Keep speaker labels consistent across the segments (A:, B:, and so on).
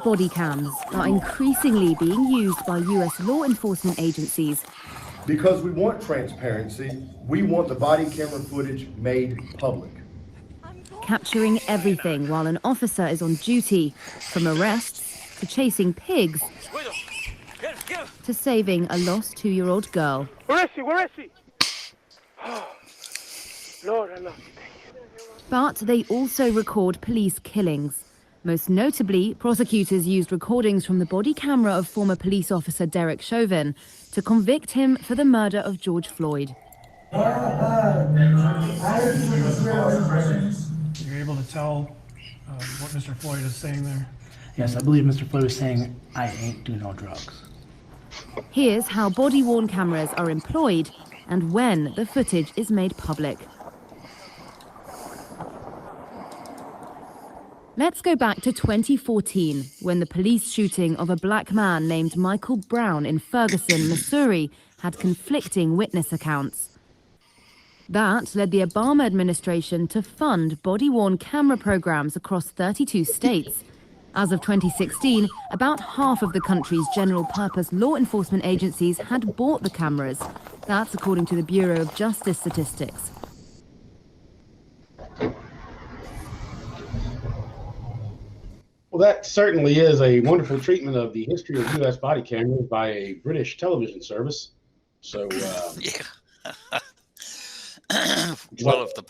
A: body cams are increasingly being used by US law enforcement agencies.
B: Because we want transparency, we want the body camera footage made public.
A: Capturing everything while an officer is on duty, from arrests to chasing pigs to saving a lost 2-year-old girl.
C: Where is she? Where is she? Oh, Lord, I love you.
A: But they also record police killings. Most notably, prosecutors used recordings from the body camera of former police officer Derek Chauvin to convict him for the murder of George Floyd.
D: You're able to tell what Mr. Floyd is saying there?
E: Yes, I believe Mr. Floyd is saying, "I ain't do no drugs."
A: Here's how body-worn cameras are employed and when the footage is made public. Let's go back to 2014, when the police shooting of a black man named Michael Brown in Ferguson, Missouri, had conflicting witness accounts. That led the Obama administration to fund body-worn camera programs across 32 states. As of 2016, about half of the country's general-purpose law enforcement agencies had bought the cameras. That's according to the Bureau of Justice statistics.
F: Well, that certainly is a wonderful treatment of the history of U.S. body cameras by a British television service. So,
G: yeah. Well, if the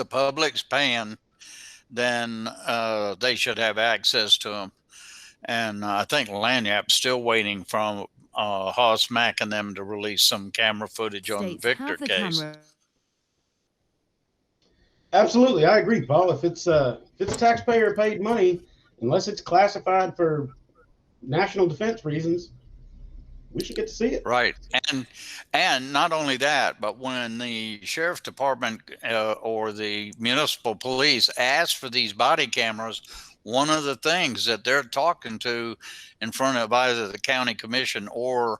G: public's paying, then they should have access to them. And I think Lanyap's still waiting from Haas-Mack and them to release some camera footage on the Victor case.
F: Absolutely, I agree, Paul. If it's taxpayer-paid money, unless it's classified for national defense reasons, we should get to see it.
G: Right, and not only that, but when the sheriff's department or the municipal police ask for these body cameras, one of the things that they're talking to in front of either the county commission or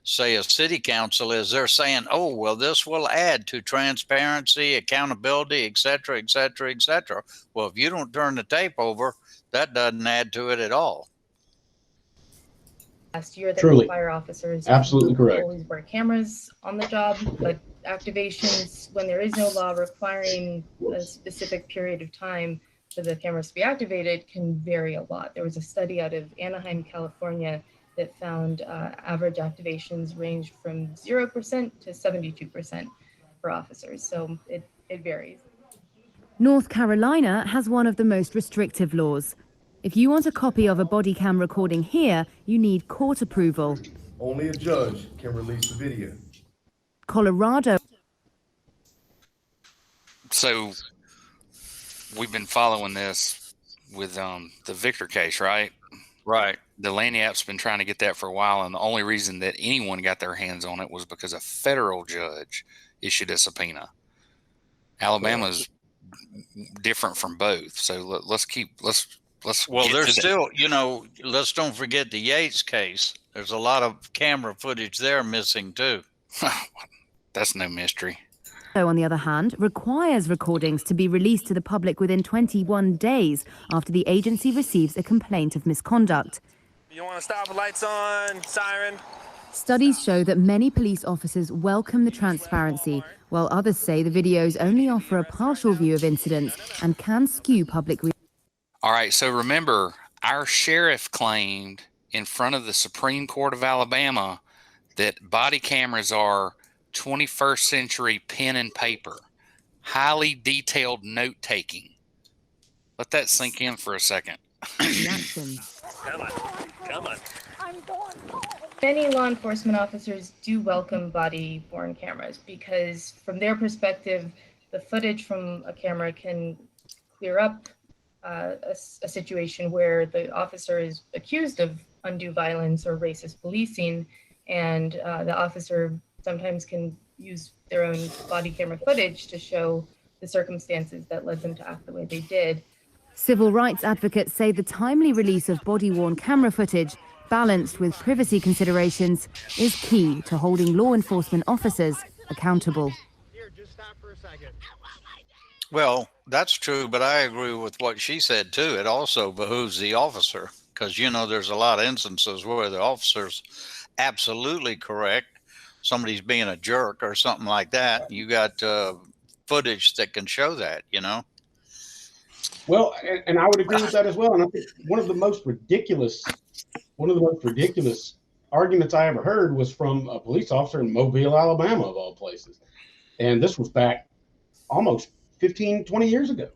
G: say a city council is they're saying, oh, well, this will add to transparency, accountability, et cetera, et cetera, et cetera. Well, if you don't turn the tape over, that doesn't add to it at all.
H: Last year,
F: Truly.
H: Fire officers
F: Absolutely correct.
H: always wear cameras on the job, but activations, when there is no law requiring a specific period of time for the cameras to be activated, can vary a lot. There was a study out of Anaheim, California, that found average activations range from 0% to 72% for officers. So it varies.
A: North Carolina has one of the most restrictive laws. If you want a copy of a body cam recording here, you need court approval.
B: Only a judge can release the video.
A: Colorado.
I: So we've been following this with the Victor case, right?
G: Right.
I: The Lanyap's been trying to get that for a while, and the only reason that anyone got their hands on it was because a federal judge issued a subpoena. Alabama's different from both, so
G: well, there's still, let's don't forget the Yates case. There's a lot of camera footage there missing too.
I: That's no mystery.
A: On the other hand, requires recordings to be released to the public within 21 days after the agency receives a complaint of misconduct.
C: You want to stop, lights on, siren.
A: Studies show that many police officers welcome the transparency, while others say the videos only offer a partial view of incidents and can skew public.
I: All right, so remember, our sheriff claimed in front of the Supreme Court of Alabama that body cameras are 21st century pen and paper, highly detailed note-taking. Let that sink in for a second.
C: Come on.
H: Many law enforcement officers do welcome body-worn cameras because from their perspective, the footage from a camera can clear up a situation where the officer is accused of undue violence or racist policing, and the officer sometimes can use their own body camera footage to show the circumstances that led them to act the way they did.
A: Civil rights advocates say the timely release of body-worn camera footage, balanced with privacy considerations, is key to holding law enforcement officers accountable.
G: Well, that's true, but I agree with what she said too. It also behooves the officer because, there's a lot of instances where the officer's absolutely correct. Somebody's being a jerk or something like that. You got footage that can show that.
F: Well, and I would agree with that as well. And I think one of the most ridiculous arguments I ever heard was from a police officer in Mobile, Alabama, of all places. And this was back almost 15, 20 years ago.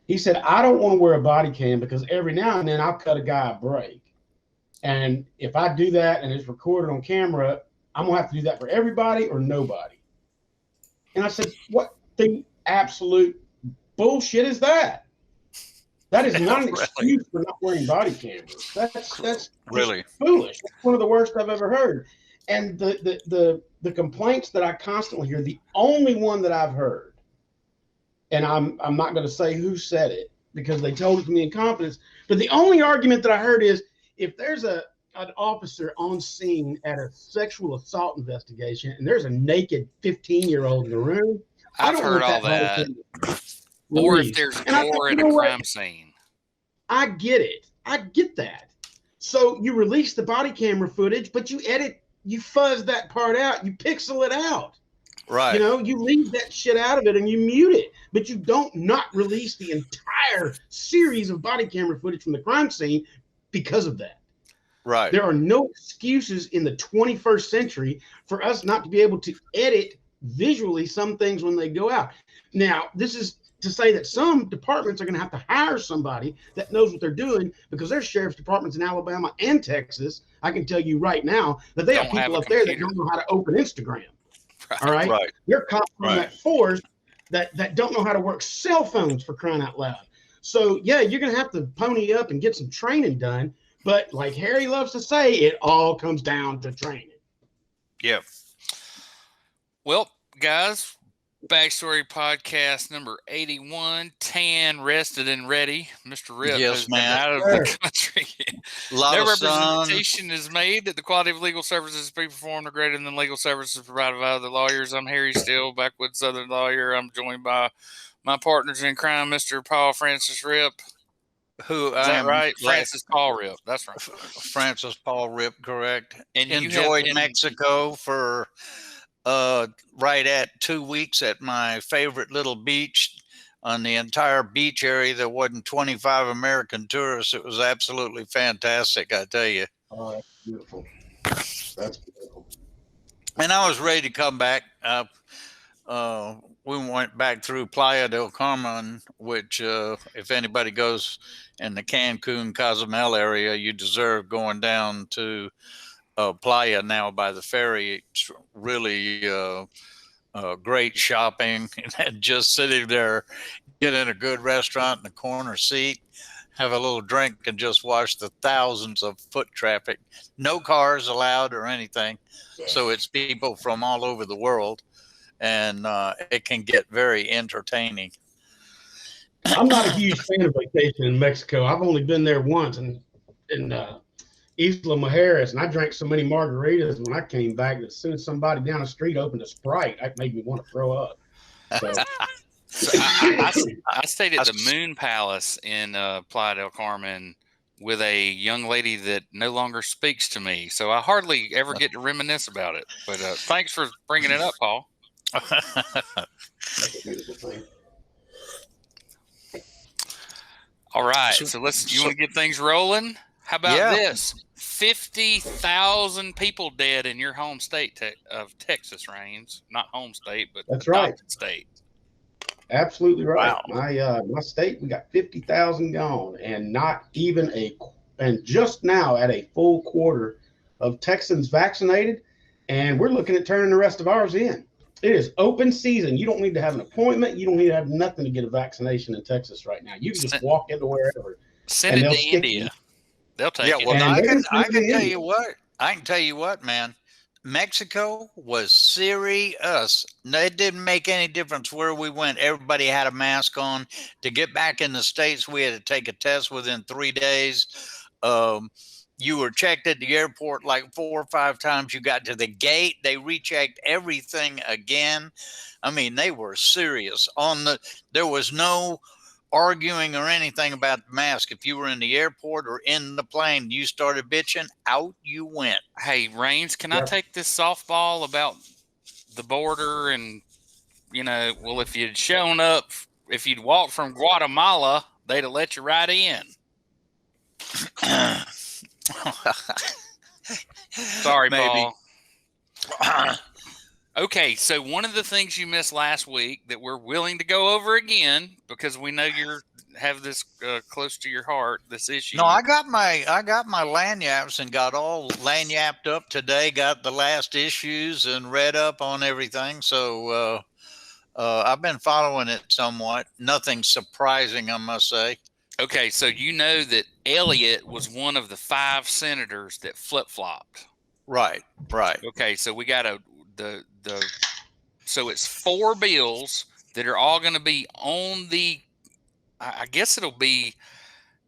F: He said, I don't want to wear a body cam because every now and then I'll cut a guy a break. And if I do that and it's recorded on camera, I'm going to have to do that for everybody or nobody. And I said, what the absolute bullshit is that? That is not an excuse for not wearing body cameras. That's
G: really
F: foolish. That's one of the worst I've ever heard. And the complaints that I constantly hear, the only one that I've heard, and I'm not going to say who said it because they told it to me in confidence, but the only argument that I heard is if there's an officer on scene at a sexual assault investigation and there's a naked 15-year-old in the room,
I: I've heard all that. Or if there's gore at a crime scene.
F: I get it. I get that. So you release the body camera footage, but you edit, you fuzz that part out, you pixel it out.
G: Right.
F: You leave that shit out of it and you mute it, but you don't not release the entire series of body camera footage from the crime scene because of that.
G: Right.
F: There are no excuses in the 21st century for us not to be able to edit visually some things when they go out. Now, this is to say that some departments are going to have to hire somebody that knows what they're doing because there's sheriff's departments in Alabama and Texas. I can tell you right now that they have people up there that don't know how to open Instagram.
I: Right.
F: All right.
G: Right.
F: They're cops on that force that don't know how to work cell phones, for crying out loud. So yeah, you're going to have to pony up and get some training done. But like Harry loves to say, it all comes down to training.
G: Yeah.
I: Well, guys, Backstory Podcast number 81, tan, rested, and ready. Mr. Ripp has been out of the country. No representation is made that the quality of legal services be performed are greater than legal services provided by other lawyers. I'm Harry Steele, backwoods Southern lawyer. I'm joined by my partners in crime, Mr. Paul Francis Ripp.
G: Who
I: is that right? Francis Paul Ripp. That's right.
G: Francis Paul Ripp, correct.
I: And
G: enjoyed Mexico for right at 2 weeks at my favorite little beach on the entire beach area. There wasn't 25 American tourists. It was absolutely fantastic, I tell you.
F: Oh, that's beautiful. That's beautiful.
G: And I was ready to come back. We went back through Playa del Carmen, which if anybody goes in the Cancun, Cozumel area, you deserve going down to Playa now by the ferry. It's really great shopping and just sitting there, get in a good restaurant in the corner seat, have a little drink and just watch the thousands of foot traffic. No cars allowed or anything. So it's people from all over the world, and it can get very entertaining.
F: I'm not a huge fan of vacation in Mexico. I've only been there once in Isla Mujeres, and I drank so many margaritas when I came back that as soon as somebody down the street opened a Sprite, that made me want to throw up. So,
I: I stayed at the Moon Palace in Playa del Carmen with a young lady that no longer speaks to me, so I hardly ever get to reminisce about it. But thanks for bringing it up, Paul.
F: that's a beautiful thing.
I: All right, so you want to get things rolling? How about this? 50,000 people dead in your home state of Texas, Raines. Not home state, but
F: that's right.
I: State.
F: Absolutely right.
G: Wow.
F: My state, we got 50,000 gone, and and just now at a full quarter of Texans vaccinated, and we're looking at turning the rest of ours in. It is open season. You don't need to have an appointment. You don't need to have nothing to get a vaccination in Texas right now. You can just walk into wherever.
I: Send it to India. They'll take it.
G: Well, I can tell you what. I can tell you what, man. Mexico was serious. It didn't make any difference where we went. Everybody had a mask on. To get back in the States, we had to take a test within 3 days. You were checked at the airport like 4 or 5 times. You got to the gate, they rechecked everything again. I mean, they were serious there was no arguing or anything about the mask. If you were in the airport or in the plane, you started bitching, out you went.
I: Hey, Rains, can I take this softball about the border and, well, if you'd shown up, if you'd walked from Guatemala, they'd have let you right in. Sorry,
G: Maybe.
I: Paul. Okay, so one of the things you missed last week that we're willing to go over again because we know you have this close to your heart, this issue.
G: No, I got my lanyards and got all lanyarded up today. Got the last issues and read up on everything. So I've been following it somewhat. Nothing surprising, I must say.
I: Okay, so you know that Elliott was one of the 5 senators that flip-flopped.
G: Right.
I: Okay, so we got so it's 4 bills that are all going to be on I guess it'll be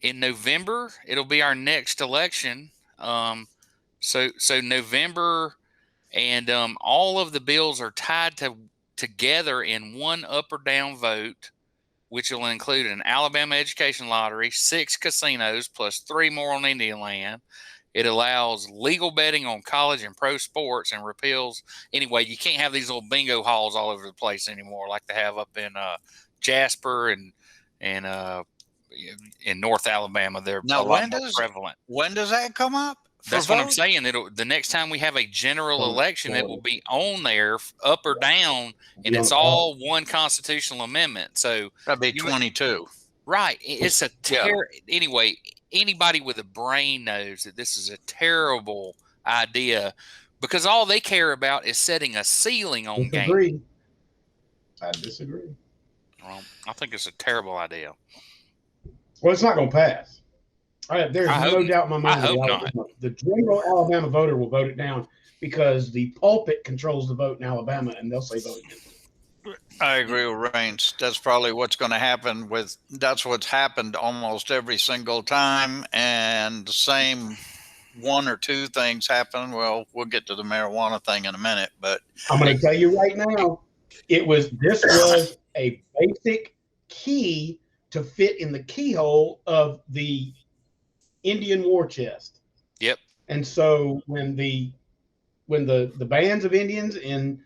I: in November. It'll be our next election. So November, and all of the bills are tied together in one up or down vote, which will include an Alabama education lottery, 6 casinos, plus 3 more on Indian land. It allows legal betting on college and pro sports and repeals. Anyway, you can't have these little bingo halls all over the place anymore like they have up in Jasper and in North Alabama. They're
G: now,
I: a lot more prevalent.
G: When does that come up?
I: That's what I'm saying. The next time we have a general election, it will be on there, up or down, and it's all one constitutional amendment. So
G: that'd be 22.
I: Right. It's anyway, anybody with a brain knows that this is a terrible idea because all they care about is setting a ceiling on games.
F: I disagree.
I: Well, I think it's a terrible idea.
F: Well, it's not going to pass. There's no doubt in my mind.
I: I hope not.
F: The general Alabama voter will vote it down because the pulpit controls the vote in Alabama, and they'll say vote against it.
G: I agree with Rains. That's probably what's going to happen that's what's happened almost every single time. And the same 1 or 2 things happen. Well, we'll get to the marijuana thing in a minute, but
F: I'm going to tell you right now, this was a basic key to fit in the keyhole of the Indian war chest.
I: Yep.
F: And so when the bands of Indians in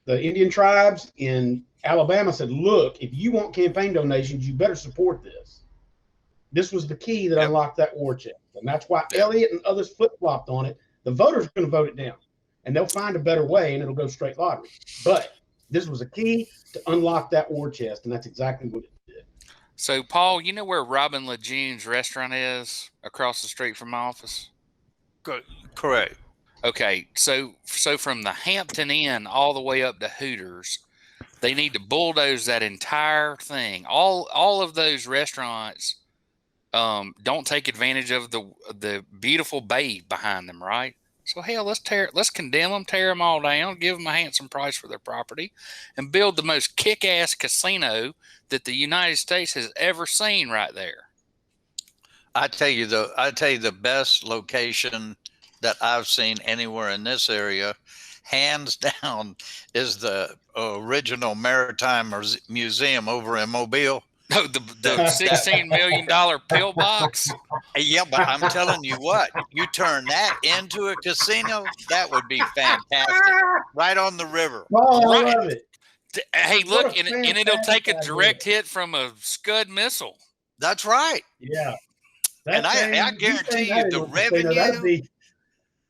F: the Indian tribes in Alabama said, look, if you want campaign donations, you better support this. This was the key that unlocked that war chest. And that's why Elliott and others flip-flopped on it. The voters are going to vote it down. And they'll find a better way, and it'll go straight lottery. But this was a key to unlock that war chest, and that's exactly what it did.
I: So, Paul, you know where Robin LeJeune's restaurant is across the street from my office?
G: Correct.
I: Okay, so from the Hampton Inn all the way up to Hooters, they need to bulldoze that entire thing. All of those restaurants don't take advantage of the beautiful bay behind them, right? So hell, let's condemn them, tear them all down, give them a handsome price for their property, and build the most kick-ass casino that the United States has ever seen right there.
G: I tell you the best location that I've seen anywhere in this area, hands down, is the original Maritime Museum over in Mobile.
I: No, the $16 million pillbox.
G: Yeah, but I'm telling you what, you turn that into a casino, that would be fantastic. Right on the river.
F: Oh, I love it.
I: Hey, look, and it'll take a direct hit from a Scud missile.
G: That's right.
F: Yeah.
G: And I guarantee you the revenue.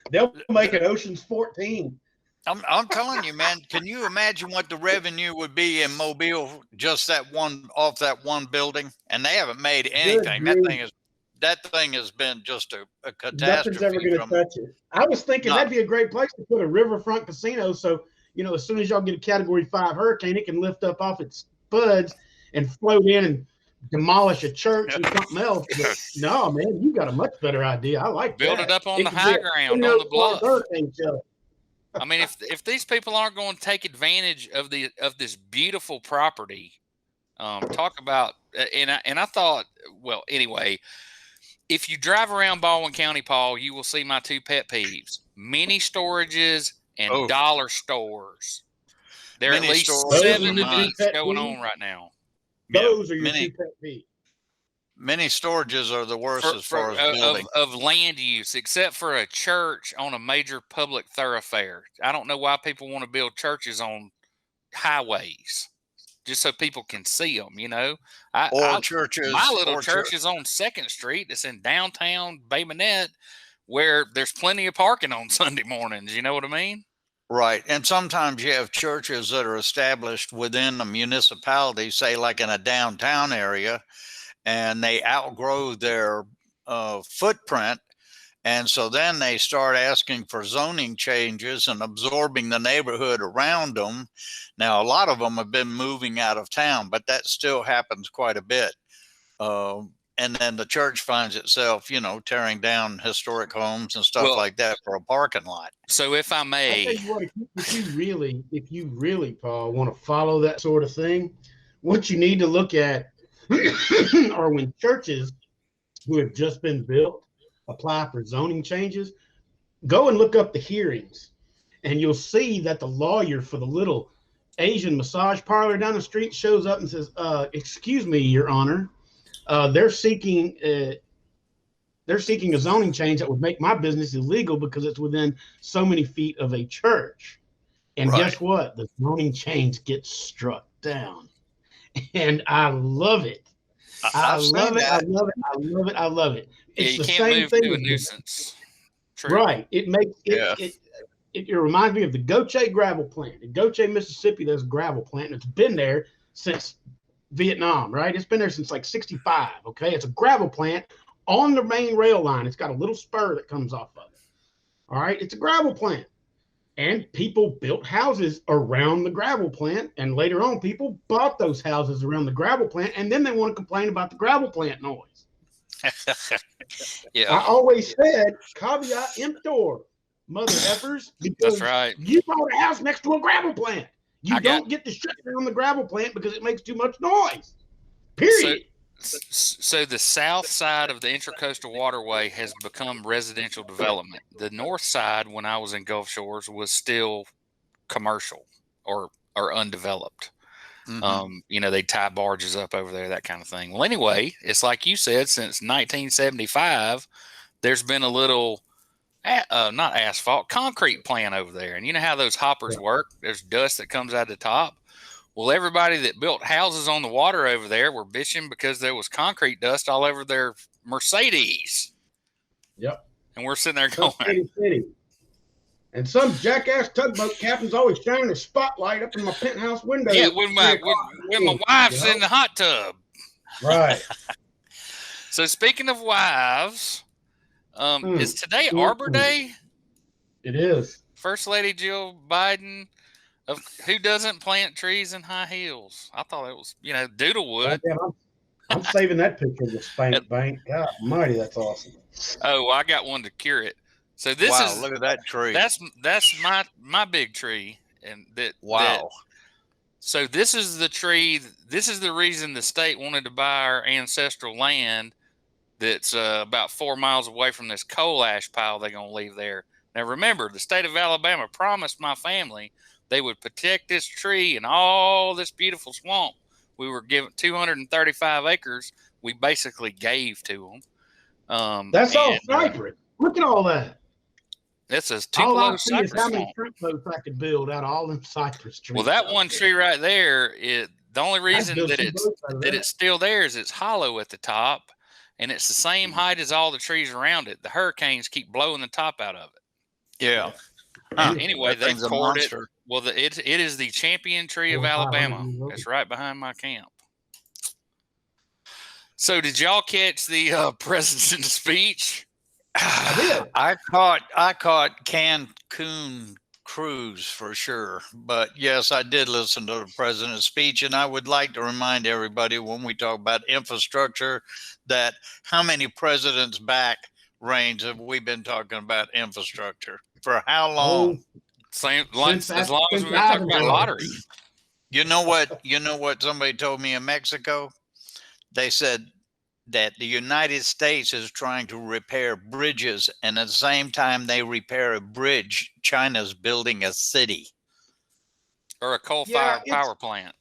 F: They'll make it Ocean's 14.
G: I'm telling you, man, can you imagine what the revenue would be in Mobile, just off that one building? And they haven't made anything. That thing has been just a catastrophe.
F: Nothing's ever going to touch it. I was thinking that'd be a great place to put a riverfront casino. So, as soon as y'all get a Category 5 hurricane, it can lift up off its spuds and float in and demolish a church and something else. But no, man, you got a much better idea. I like
I: Build
F: that.
I: it up on the high ground, on the bluff.
F: Hurricane show.
I: I mean, if these people aren't going to take advantage of this beautiful property, talk about and I thought, well, anyway, if you drive around Baldwin County, Paul, you will see my two pet peeves: mini storages and dollar stores. There are at
G: Mini
I: least
G: stores
F: Those are
I: 7
F: your
I: of
F: two
I: these
F: pet
I: going
F: peeves?
I: on right now.
F: Those are your
G: mini
F: two pet peeves.
G: mini storages are the worst as far as building.
I: Of land use, except for a church on a major public thoroughfare. I don't know why people want to build churches on highways just so people can see them. You know,
G: Churches.
I: My little church is on 2nd Street. It's in downtown Bay Minette, where there's plenty of parking on Sunday mornings. You know what I mean?
G: Right. And sometimes you have churches that are established within a municipality, say like in a downtown area, and they outgrow their footprint. And so then they start asking for zoning changes and absorbing the neighborhood around them. Now, a lot of them have been moving out of town, but that still happens quite a bit. And then the church finds itself, tearing down historic homes and stuff like that for a parking lot.
I: So if I
F: I
I: may,
F: tell you what, if you really, Paul, want to follow that sort of thing, what you need to look at are when churches who have just been built apply for zoning changes. Go and look up the hearings, and you'll see that the lawyer for the little Asian massage parlor down the street shows up and says, "Excuse me, Your Honor, they're seeking a zoning change that would make my business illegal because it's within so many feet of a church." And guess what? The zoning change gets struck down. And I love it. I love it. It's
I: you
F: the
I: can't
F: same
I: move
F: thing
I: to a
F: with
I: nuisance. True.
F: Right. It makes it reminds me of the Goche gravel plant. In Goche, Mississippi, there's a gravel plant, and it's been there since Vietnam, right? It's been there since like 65. Okay. It's a gravel plant on the main rail line. It's got a little spur that comes off of it. All right. It's a gravel plant. And people built houses around the gravel plant. And later on, people bought those houses around the gravel plant. And then they want to complain about the gravel plant noise.
I: Yeah.
F: I always said, caveat emptor, mother effers, because
I: That's right.
F: you bought a house next to a gravel plant. You don't get to shut down the gravel plant because it makes too much noise. Period.
I: So the south side of the Intracoastal Waterway has become residential development. The north side, when I was in Gulf Shores, was still commercial or undeveloped. Mm-hmm. They tie barges up over there, that kind of thing. Well, anyway, it's like you said, since 1975, there's been a little, not asphalt, concrete plant over there. And you know how those hoppers work? There's dust that comes out of the top. Well, everybody that built houses on the water over there were bitching because there was concrete dust all over their Mercedes.
F: Yep.
I: And we're sitting there going,
F: city. And some jackass tugboat captain's always shining a spotlight up in my penthouse window.
I: Yeah, when my wife's in the hot tub.
F: Right.
I: So speaking of wives, is today Arbor Day?
F: It is.
I: First Lady Jill Biden, of who doesn't plant trees in high heels? I thought it was, Doodle would.
F: I'm saving that picture of the spank bank. God almighty, that's awesome.
I: Oh, well, I got one to cure it. So this is
G: look at that tree.
I: That's my big tree, and so this is the tree. This is the reason the state wanted to buy our ancestral land. That's about 4 miles away from this coal ash pile they're gonna leave there. Now remember, the state of Alabama promised my family they would protect this tree and all this beautiful swamp. We were given 235 acres. We basically gave to them.
F: That's all cypress. Look at all that.
I: That's a
F: all I
I: Tupelo
F: see is
I: cypress
F: how many
I: swamp.
F: shrimp boats I could build out of all them cypress trees.
I: Well, that one tree right there, the only reason that it's still there is it's hollow at the top, and it's the same height as all the trees around it. The hurricanes keep blowing the top out of it.
G: Yeah.
I: Anyway, they poured it. Well, it is the champion tree of Alabama. It's right behind my camp. So, did y'all catch the president's speech?
F: I did.
G: I caught Cancun cruise for sure. But yes, I did listen to the president's speech, and I would like to remind everybody when we talk about infrastructure that how many presidents back reigns have we been talking about infrastructure? For how long?
I: As long as we've been talking about lottery.
G: You know what somebody told me in Mexico? They said that the United States is trying to repair bridges, and at the same time they repair a bridge, China's building a city.
I: Or a coal-fired power plant.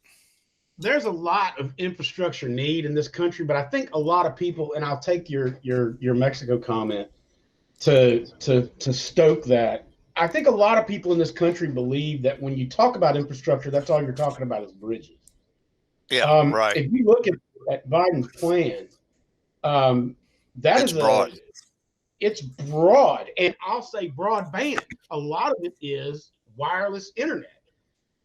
F: There's a lot of infrastructure need in this country, but I think a lot of people, and I'll take your Mexico comment to stoke that. I think a lot of people in this country believe that when you talk about infrastructure, that's all you're talking about is bridges.
G: Yeah, right.
F: If you look at Biden's plan, it's broad. It's broad, and I'll say broadband. A lot of it is wireless internet.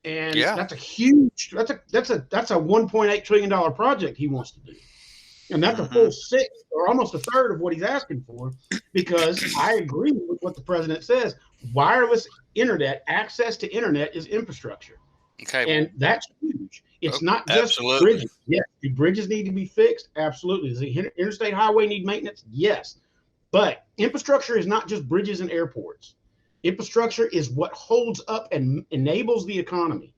F: And that's a huge, that's a $1.8 trillion project he wants to do. And that's a full sixth or almost a third of what he's asking for, because I agree with what the president says. Wireless internet, access to internet is infrastructure.
I: Okay.
F: And that's huge. It's not just bridges. Yes. Do bridges need to be fixed? Absolutely. Does the interstate highway need maintenance? Yes. But infrastructure is not just bridges and airports. Infrastructure is what holds up and enables the economy.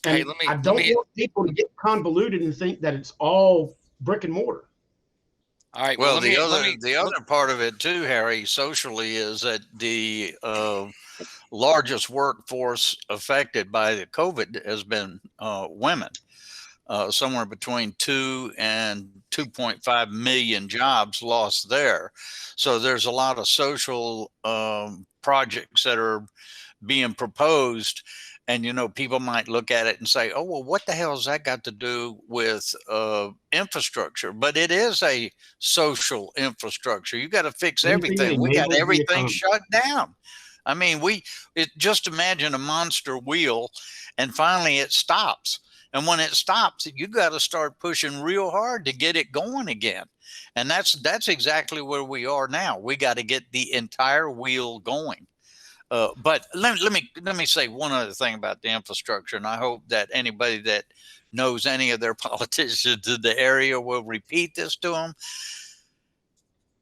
F: And I don't want people to get convoluted and think that it's all brick and mortar.
I: All right.
G: Well, the other part of it too, Harry, socially, is that the largest workforce affected by the COVID has been women. Somewhere between 2 and 2.5 million jobs lost there. So there's a lot of social projects that are being proposed, and people might look at it and say, oh, well, what the hell has that got to do with infrastructure? But it is a social infrastructure. You got to fix everything. We got everything shut down. I mean, just imagine a monster wheel, and finally it stops. And when it stops, you got to start pushing real hard to get it going again. And that's exactly where we are now. We got to get the entire wheel going. But let me say one other thing about the infrastructure, and I hope that anybody that knows any of their politicians in the area will repeat this to them.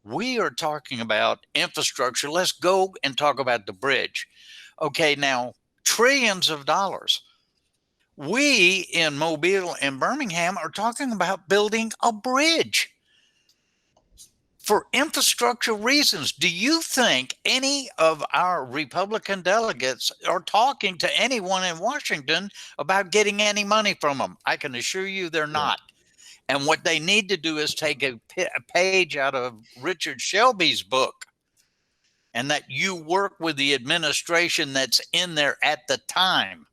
G: We are talking about infrastructure. Let's go and talk about the bridge. Okay, now trillions of dollars. We in Mobile and Birmingham are talking about building a bridge for infrastructure reasons. Do you think any of our Republican delegates are talking to anyone in Washington about getting any money from them? I can assure you they're not. And what they need to do is take a page out of Richard Shelby's book, and that you work with the administration that's in there at the time.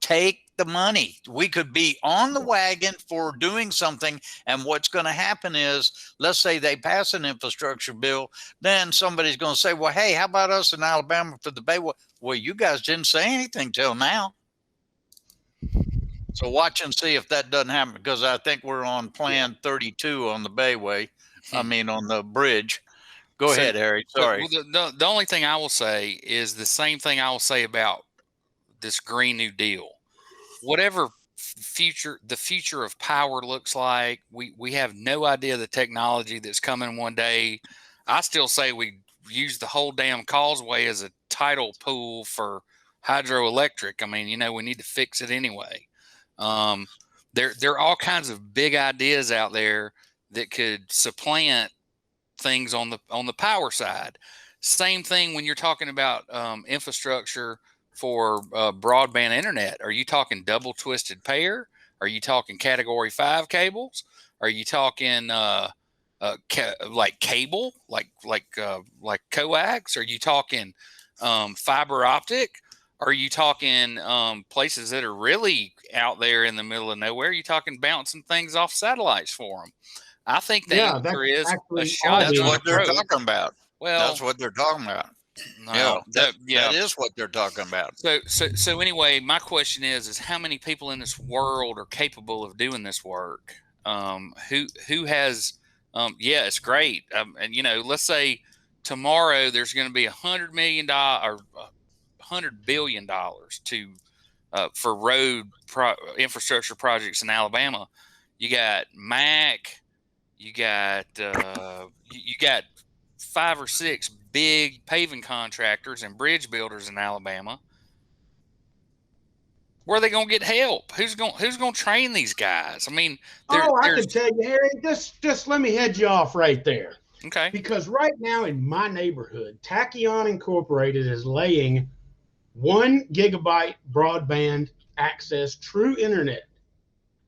G: Take the money. We could be on the wagon for doing something. And what's going to happen is, let's say they pass an infrastructure bill. Then somebody's going to say, well, hey, how about us in Alabama for the Bay? Well, you guys didn't say anything till now. So watch and see if that doesn't happen, because I think we're on Plan 32 on the Bayway. On the bridge. Go ahead, Harry. Sorry.
I: The only thing I will say is the same thing I will say about this Green New Deal. Whatever the future of power looks like, we have no idea the technology that's coming one day. I still say we use the whole damn causeway as a tidal pool for hydroelectric. I mean, we need to fix it anyway. There are all kinds of big ideas out there that could supplant things on the power side. Same thing when you're talking about infrastructure for broadband internet. Are you talking double twisted pair? Are you talking category 5 cables? Are you talking like cable, like coax? Are you talking fiber optic? Are you talking places that are really out there in the middle of nowhere? Are you talking bouncing things off satellites for them? I think the answer is a shot.
G: That's what they're talking about.
I: Well,
G: that's what they're talking about.
I: No,
G: that is what they're talking about.
I: So anyway, my question is how many people in this world are capable of doing this work? Who has? Yeah, it's great. And let's say tomorrow there's going to be $100 million or $100 billion to for road infrastructure projects in Alabama. You got MAC. You got 5 or 6 big paving contractors and bridge builders in Alabama. Where are they going to get help? Who's going to train these guys? I mean,
F: I can tell you, Harry. Just let me head you off right there.
I: Okay.
F: Because right now in my neighborhood, Tachyon Incorporated is laying 1 gigabyte broadband access, true internet.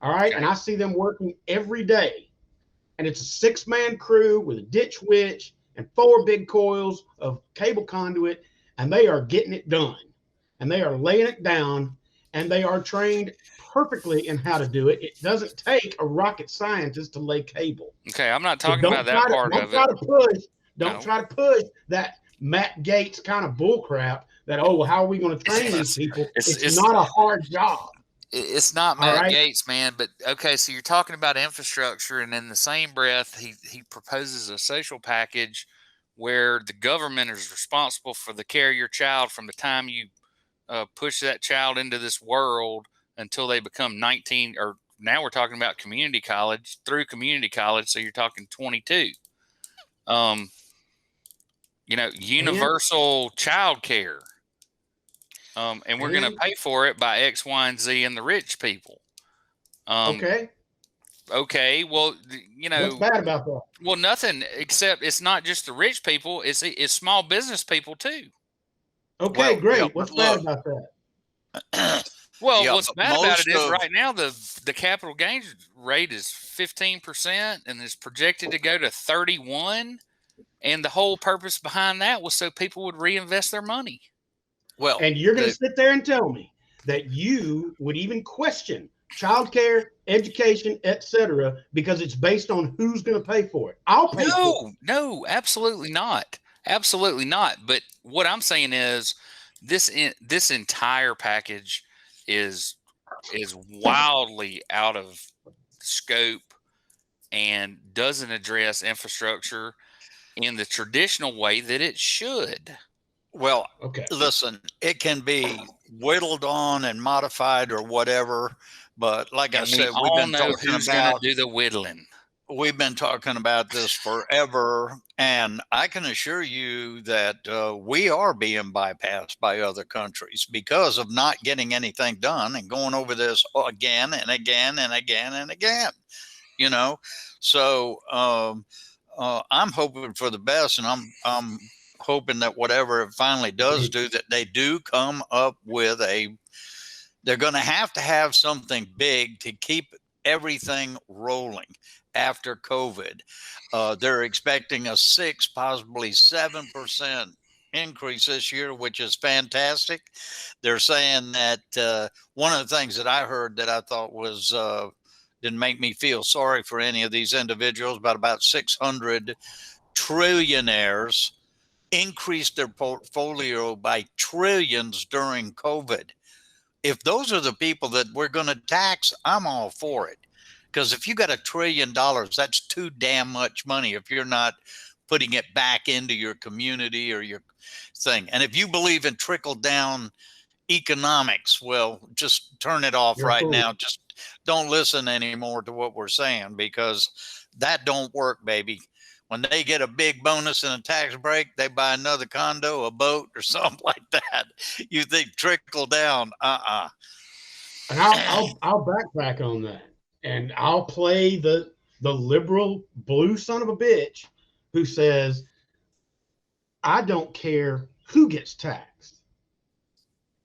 F: All right.
I: Okay.
F: And I see them working every day. And it's a 6-man crew with a ditch witch and 4 big coils of cable conduit. And they are getting it done. And they are laying it down. And they are trained perfectly in how to do it. It doesn't take a rocket scientist to lay cable.
I: Okay. I'm not talking about that part of it.
F: Don't try to push that Matt Gates kind of bullcrap that, oh, well, how are we going to train these people? It's not a hard job.
I: It's not Matt Gates, man. But okay, so you're talking about infrastructure, and in the same breath, he proposes a social package where the government is responsible for the care of your child from the time you push that child into this world until they become 19, or now we're talking about community college, through community college. So you're talking 22. Universal child care. And we're going to pay for it by X, Y, and Z and the rich people.
F: Okay.
I: Well,
F: what's bad about that?
I: Well, nothing, except it's not just the rich people. It's small business people too.
F: Okay, great. Yeah, what's bad about that?
I: Well, what's bad about it is right now the capital gains rate is 15% and is projected to go to 31%. And the whole purpose behind that was so people would reinvest their money.
F: Well, and you're going to sit there and tell me that you would even question childcare, education, etc., because it's based on who's going to pay for it. I'll pay for it.
I: No, absolutely not. Absolutely not. But what I'm saying is this entire package is wildly out of scope and doesn't address infrastructure in the traditional way that it should.
G: Well, listen, it can be whittled on and modified or whatever, but like I said, we've been talking about
I: do the whittling.
G: We've been talking about this forever, and I can assure you that we are being bypassed by other countries because of not getting anything done and going over this again and again and again and again. So I'm hoping for the best, and I'm hoping that whatever it finally does do, that they do come up with they're going to have something big to keep everything rolling after COVID. They're expecting a 6, possibly 7% increase this year, which is fantastic. They're saying that one of the things that I heard that I thought was didn't make me feel sorry for any of these individuals, but about 600 trillionaires increased their portfolio by trillions during COVID. If those are the people that we're going to tax, I'm all for it. Because if you got $1 trillion, that's too damn much money if you're not putting it back into your community or your thing. And if you believe in trickle down economics, well, just turn it off now. Just don't listen anymore to what we're saying, because that don't work, baby. When they get a big bonus and a tax break, they buy another condo, a boat, or something like that. You think trickle down?
F: And I'll backtrack on that, and I'll play the liberal blue son of a bitch who says, I don't care who gets taxed.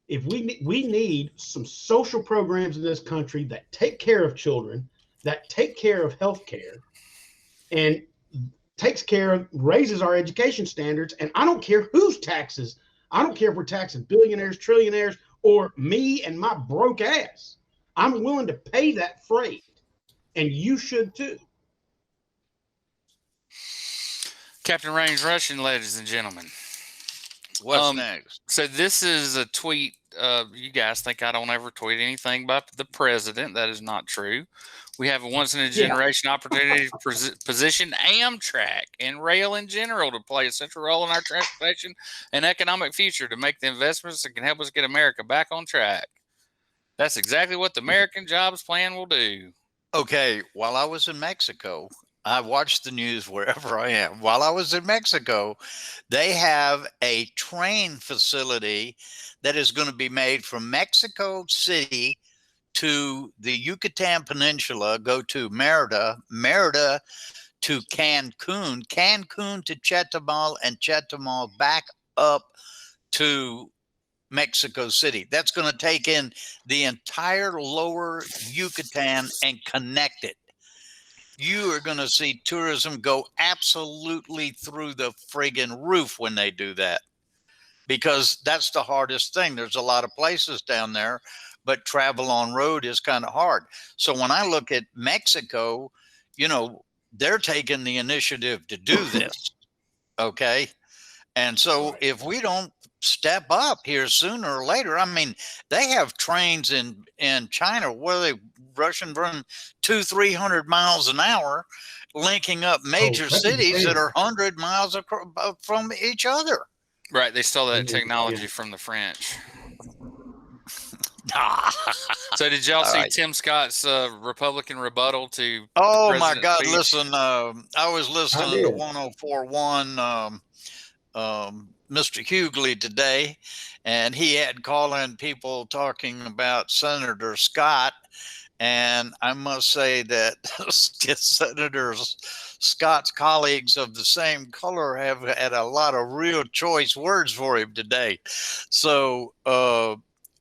F: If we need some social programs in this country that take care of children, that take care of health care, and raises our education standards. And I don't care whose taxes. I don't care if we're taxing billionaires, trillionaires, or me and my broke ass. I'm willing to pay that freight, and you should too.
I: Captain Range Russian, ladies and gentlemen.
G: What's next?
I: So this is a tweet. You guys think I don't ever tweet anything about the president. That is not true. We have a once-in-a-generation opportunity to position Amtrak and rail in general to play a central role in our transportation and economic future, to make the investments that can help us get America back on track. That's exactly what the American Jobs Plan will do.
G: Okay, while I was in Mexico, I watch the news wherever I am. While I was in Mexico, they have a train facility that is going to be made from Mexico City to the Yucatan Peninsula, go to Merida, Merida to Cancun, Cancun to Chetumal, and Chetumal back up to Mexico City. That's going to take in the entire lower Yucatan and connect it. You are going to see tourism go absolutely through the friggin' roof when they do that, because that's the hardest thing. There's a lot of places down there, but travel on road is kind of hard. So when I look at Mexico, you know, they're taking the initiative to do this. Okay. And so if we don't step up here sooner or later, I mean, they have trains in China where they rushing from 200-300 miles an hour, linking up major cities that are 100 miles from each other.
I: Right. They stole that technology from the French. So did y'all see Tim Scott's Republican rebuttal to
G: oh my God,
I: speech?
G: listen, I was listening to 104.1 Mr. Hughley today, and he had call-in people talking about Senator Scott, and I must say that Senator Scott's colleagues of the same color have had a lot of real choice words for him today. So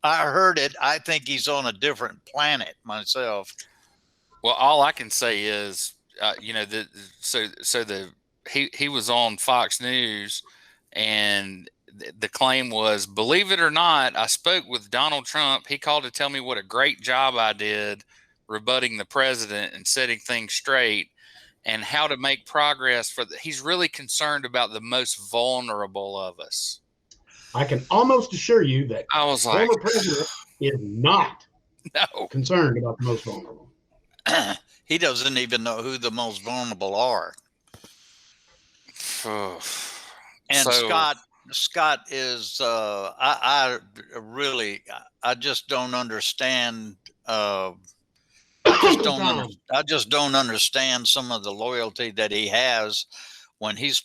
G: I heard it. I think he's on a different planet myself.
I: Well, all I can say is, you know, he was on Fox News, and the claim was, believe it or not, I spoke with Donald Trump. He called to tell me what a great job I did rebutting the president and setting things straight, and how to make progress he's really concerned about the most vulnerable of us.
F: I can almost assure you that
I: I was
F: former president is not concerned about the most vulnerable.
G: He doesn't even know who the most vulnerable are. And Scott is I just don't understand. I just don't understand some of the loyalty that he has when he's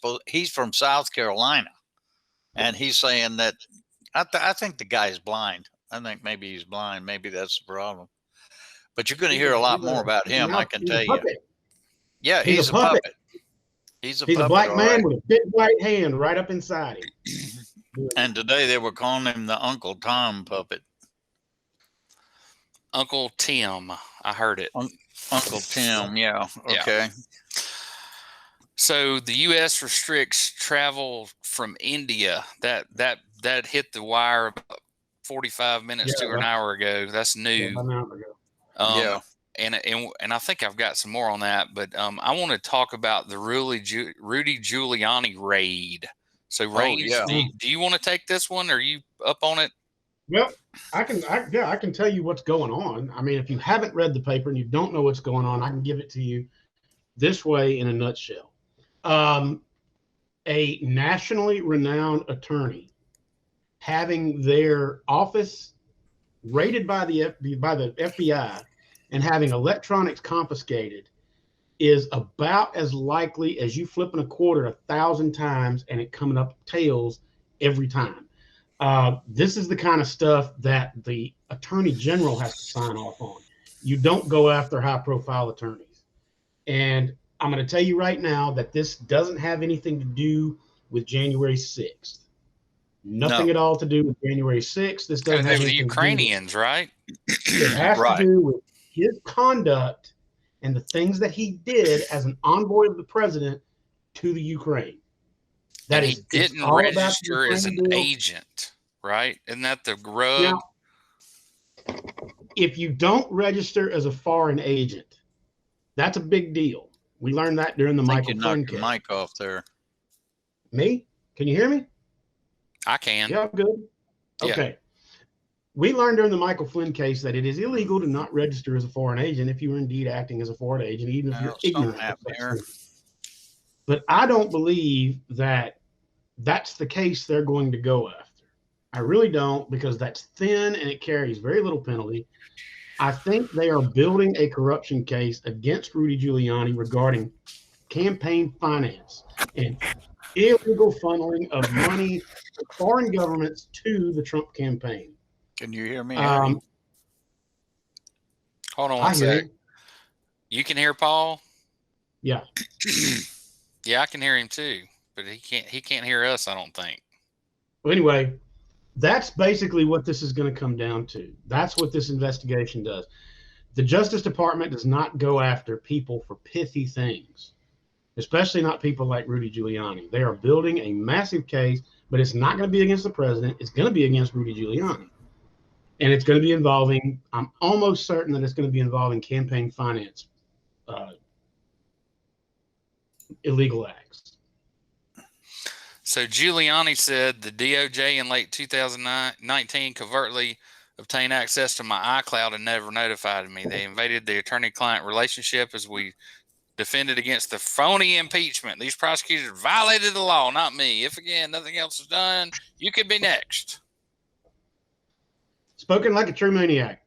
G: from South Carolina, and he's saying that I think the guy's blind. I think maybe he's blind. Maybe that's the problem. But you're going to hear a lot more about him, I can tell you. Yeah, he's a puppet. He's a
F: black man with a big white hand right up inside him.
G: And today they were calling him the Uncle Tom puppet.
I: Uncle Tim. I heard it.
G: Uncle Tim, yeah. Okay.
I: Yeah. So the U.S. restricts travel from India. That hit the wire about 45 minutes to an hour ago. That's new.
F: An hour ago.
I: And I think I've got some more on that, but I want to talk about the Rudy Giuliani raid. So, Ray, do you want to take this one? Are you up on it?
F: Well, I can tell you what's going on. I mean, if you haven't read the paper and you don't know what's going on, I can give it to you this way in a nutshell. A nationally renowned attorney having their office raided by the FBI and having electronics confiscated is about as likely as you flipping a quarter 1,000 times and it coming up tails every time. This is the kind of stuff that the attorney general has to sign off on. You don't go after high-profile attorneys. And I'm going to tell you right now that this doesn't have anything to do with January 6th. Nothing at all to do with January 6th. This doesn't have
I: the Ukrainians, right?
F: It has to do with his conduct and the things that he did as an envoy of the president to the Ukraine.
I: That he didn't register as an agent, right? Isn't that the rub?
F: Now, if you don't register as a foreign agent, that's a big deal. We learned that during the Michael Flynn case.
G: Mic off there.
F: Me? Can you hear me?
I: I can.
F: Yeah, good. Okay. Yeah. We learned during the Michael Flynn case that it is illegal to not register as a foreign agent if you are indeed acting as a foreign agent, even if you're ignorant. But I don't believe that that's the case they're going to go after. I really don't, because that's thin and it carries very little penalty. I think they are building a corruption case against Rudy Giuliani regarding campaign finance and illegal funneling of money from foreign governments to the Trump campaign.
G: Can you hear me, Harry?
I: Hold on
F: I
I: one
F: hear
I: sec.
F: you.
I: You can hear Paul?
F: Yeah.
I: Yeah, I can hear him too, but he can't hear us, I don't think.
F: Well, anyway, that's basically what this is going to come down to. That's what this investigation does. The Justice Department does not go after people for pithy things, especially not people like Rudy Giuliani. They are building a massive case, but it's not going to be against the president. It's going to be against Rudy Giuliani. And it's going to be involving, I'm almost certain that it's going to be involving campaign finance, illegal acts.
I: So Giuliani said the DOJ in late 2019 covertly obtained access to my iCloud and never notified me. They invaded the attorney-client relationship as we defended against the phony impeachment. These prosecutors violated the law, not me. If, again, nothing else is done, you could be next.
F: Spoken like a true maniac.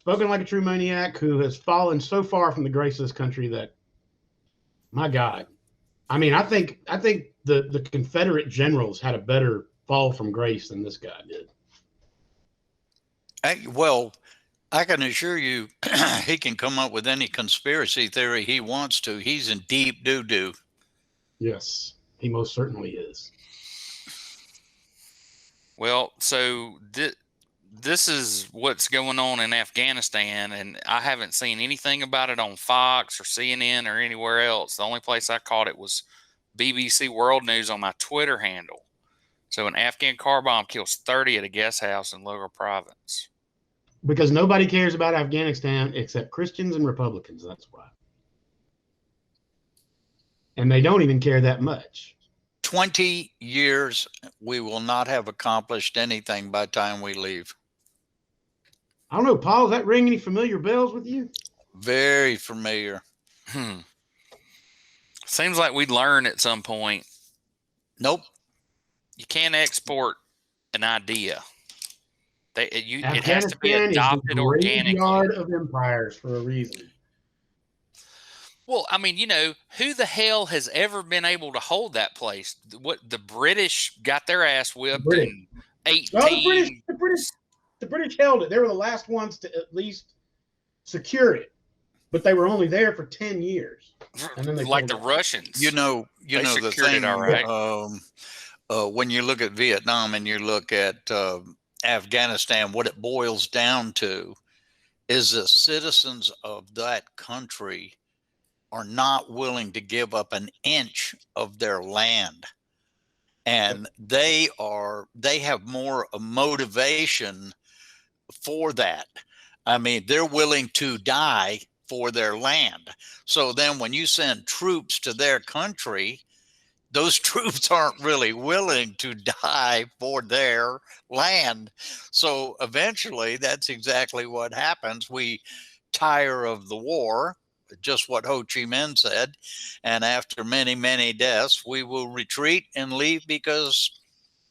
F: Spoken like a true maniac who has fallen so far from the grace of this country that, my God. I mean, I think the Confederate generals had a better fall from grace than this guy did.
G: Well, I can assure you he can come up with any conspiracy theory he wants to. He's in deep doo-doo.
F: Yes, he most certainly is.
I: Well, so this is what's going on in Afghanistan, and I haven't seen anything about it on Fox or CNN or anywhere else. The only place I caught it was BBC World News on my Twitter handle. So an Afghan car bomb kills 30 at a guest house in Logar province.
F: Because nobody cares about Afghanistan except Christians and Republicans. That's why. And they don't even care that much.
G: 20 years, we will not have accomplished anything by the time we leave.
F: I don't know, Paul, does that ring any familiar bells with you?
G: Very familiar.
I: Seems like we'd learn at some point.
G: Nope.
I: You can't export an idea. It has to be adopted organically.
F: Graveyard of empires for a reason.
I: Well, I mean, who the hell has ever been able to hold that place? What the British got their ass whipped in 18.
F: Well, the British held it. They were the last ones to at least secure it, but they were only there for 10 years. And then they
I: like the Russians.
G: You know the thing.
I: All right.
G: When you look at Vietnam and you look at Afghanistan, what it boils down to is the citizens of that country are not willing to give up an inch of their land. And they have more motivation for that. I mean, they're willing to die for their land. So then when you send troops to their country, those troops aren't really willing to die for their land. So eventually that's exactly what happens. We tire of the war, just what Ho Chi Minh said. And after many, many deaths, we will retreat and leave because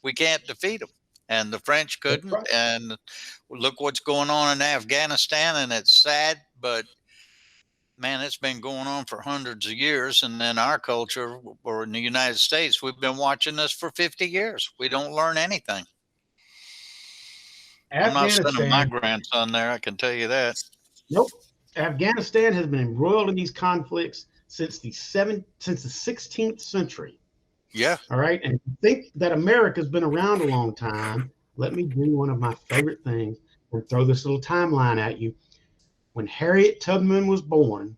G: we can't defeat them. And the French couldn't. Right. And look what's going on in Afghanistan. And it's sad, but man, it's been going on for hundreds of years. And in our culture, or in the United States, we've been watching this for 50 years. We don't learn anything. I'm not sending my grandson there, I can tell you that.
F: Nope. Afghanistan has been embroiled in these conflicts since the 16th century.
G: Yeah.
F: All right. And if you think that America's been around a long time, let me do one of my favorite things and throw this little timeline at you. When Harriet Tubman was born,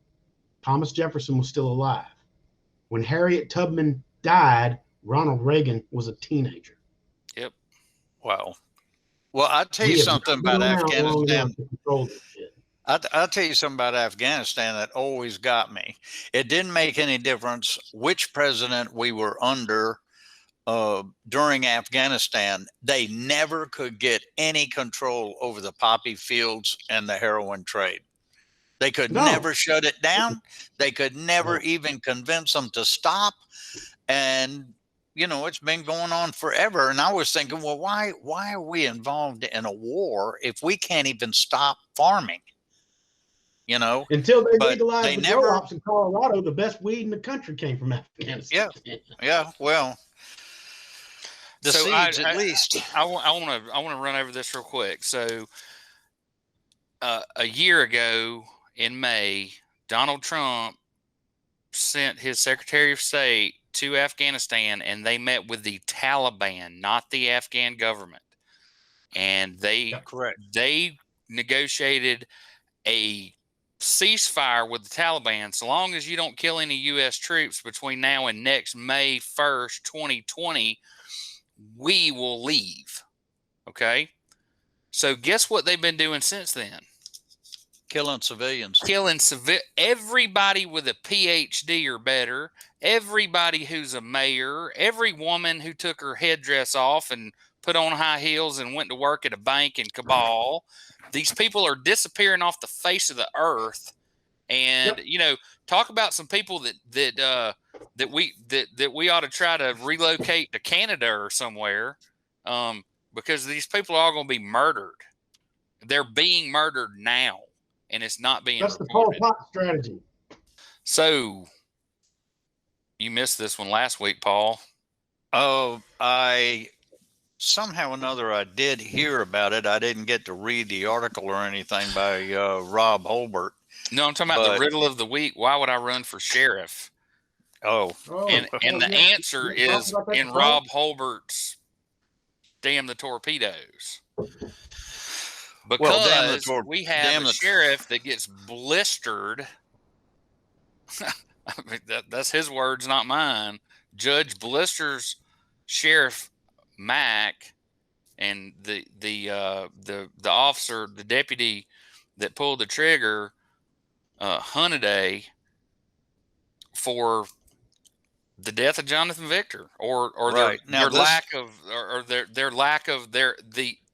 F: Thomas Jefferson was still alive. When Harriet Tubman died, Ronald Reagan was a teenager.
I: Yep.
G: Wow. Well, I'll tell you something about Afghanistan. I'll tell you something about Afghanistan that always got me. It didn't make any difference which president we were under during Afghanistan. They never could get any control over the poppy fields and the heroin trade. They could never shut it down. They could never even convince them to stop. And, it's been going on forever. And I was thinking, well, why are we involved in a war if we can't even stop farming? you know.
F: Until they
G: But
F: legalized
G: they
F: the
G: never-
F: grow ops in Colorado, the best weed in the country came from Afghanistan.
G: Yeah, well, the
I: So
G: seeds at least.
I: I want to run over this real quick. So a year ago in May, Donald Trump sent his Secretary of State to Afghanistan, and they met with the Taliban, not the Afghan government. And they negotiated a ceasefire with the Taliban. So long as you don't kill any U.S. troops between now and next May 1st, 2020, we will leave. Okay? So guess what they've been doing since then?
G: Killing civilians.
I: Everybody with a PhD or better, everybody who's a mayor, every woman who took her headdress off and put on high heels and went to work at a bank in Kabul. These people are disappearing off the face of the earth. And you know, talk about some people that we ought to try to relocate to Canada or somewhere, because these people are all going to be murdered. They're being murdered now, and it's not being
F: That's
I: reported.
F: the Pol Pot strategy.
I: So you missed this one last week, Paul.
G: Oh, somehow or another I did hear about it. I didn't get to read the article or anything by Rob Holbert.
I: No, I'm talking about the riddle of the week. Why would I run for sheriff?
G: And
I: the answer is in Rob Holbert's Damn the Torpedoes. Because we have a sheriff that gets blistered. I mean, that's his words, not mine. Judge blisters Sheriff Mack, and the officer, the deputy that pulled the trigger, Hunniday, for the death of Jonathan Victor, or their lack of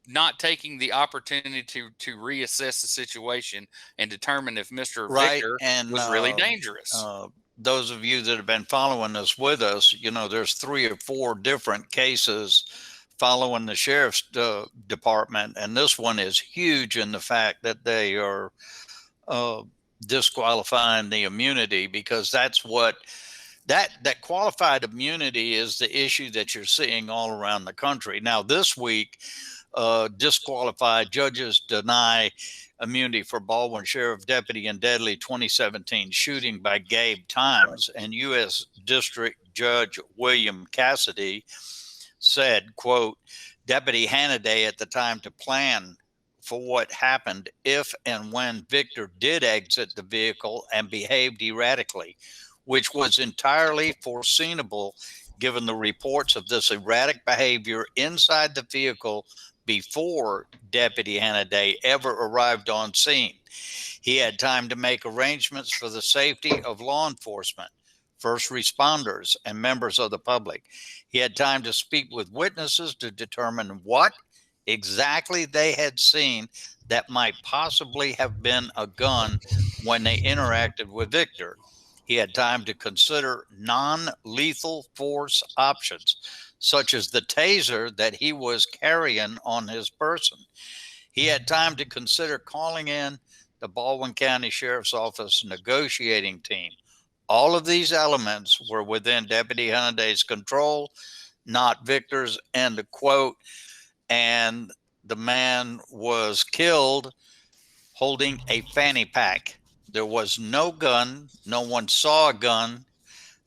I: not taking the opportunity to reassess the situation and determine if Mr. Victor was really dangerous.
G: Those of you that have been following this with us, you know, there's 3 or 4 different cases following the sheriff's department, and this one is huge in the fact that they are disqualifying the immunity, because that's what that qualified immunity is the issue that you're seeing all around the country. Now, this week, disqualified judges deny immunity for Baldwin Sheriff Deputy in deadly 2017 shooting by Gabe Times, and U.S. District Judge William Cassidy said, quote, Deputy Hannaday at the time to plan for what happened if and when Victor did exit the vehicle and behaved erratically, which was entirely foreseeable given the reports of this erratic behavior inside the vehicle before Deputy Hannaday ever arrived on scene. He had time to make arrangements for the safety of law enforcement, first responders, and members of the public. He had time to speak with witnesses to determine what exactly they had seen that might possibly have been a gun when they interacted with Victor. He had time to consider non-lethal force options, such as the taser that he was carrying on his person. He had time to consider calling in the Baldwin County Sheriff's Office negotiating team. All of these elements were within Deputy Hunnaday's control, not Victor's, end of quote. And the man was killed holding a fanny pack. There was no gun. No one saw a gun,